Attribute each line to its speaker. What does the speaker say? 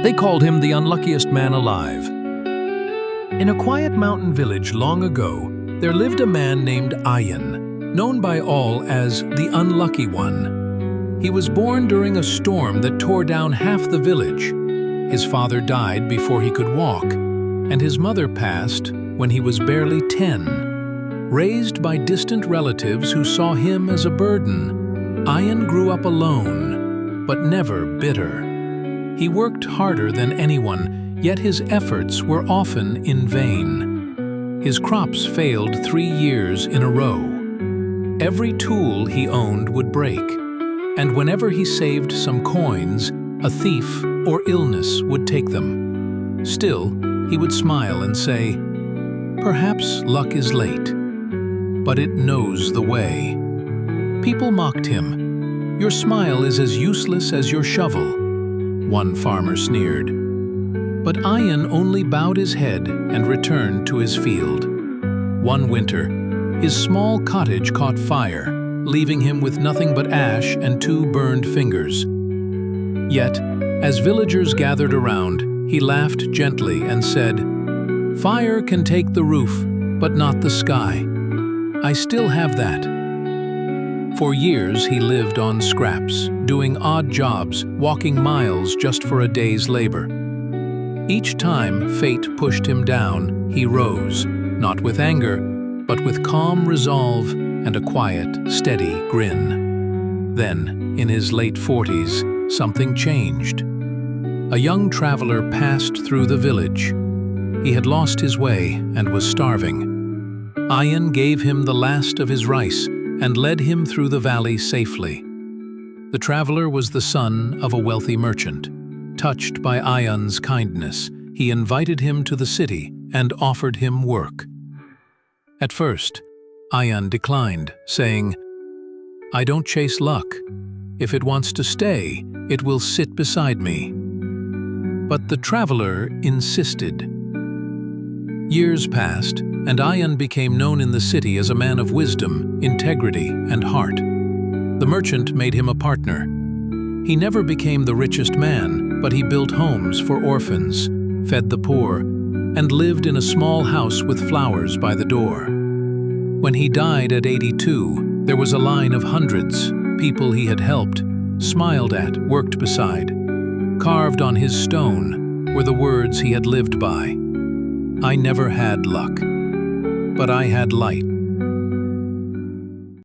Speaker 1: They called him the unluckiest man alive. In a quiet mountain village long ago, there lived a man named Ayan, known by all as the Unlucky One. He was born during a storm that tore down half the village. His father died before he could walk, and his mother passed when he was barely 10. Raised by distant relatives who saw him as a burden, Ayan grew up alone, but never bitter. He worked harder than anyone, yet his efforts were often in vain. His crops failed 3 years in a row. Every tool he owned would break, and whenever he saved some coins, a thief or illness would take them. Still, he would smile and say, "Perhaps luck is late, but it knows the way." People mocked him. "Your smile is as useless as your shovel," one farmer sneered. But Ayan only bowed his head and returned to his field. One winter, his small cottage caught fire, leaving him with nothing but ash and 2 burned fingers. Yet, as villagers gathered around, he laughed gently and said, "Fire can take the roof, but not the sky. I still have that." For years he lived on scraps, doing odd jobs, walking miles just for a day's labor. Each time fate pushed him down, he rose, not with anger, but with calm resolve and a quiet, steady grin. Then, in his late 40s, something changed. A young traveler passed through the village. He had lost his way and was starving. Ayan gave him the last of his rice and led him through the valley safely. The traveler was the son of a wealthy merchant. Touched by Ayan's kindness, he invited him to the city and offered him work. At first, Ayan declined, saying, "I don't chase luck. If it wants to stay, it will sit beside me." But the traveler insisted. Years passed, and Ayan became known in the city as a man of wisdom, integrity, and heart. The merchant made him a partner. He never became the richest man, but he built homes for orphans, fed the poor, and lived in a small house with flowers by the door. When he died at 82, there was a line of hundreds, people he had helped, smiled at, worked beside. Carved on his stone were the words he had lived by. "I never had luck, but I had light."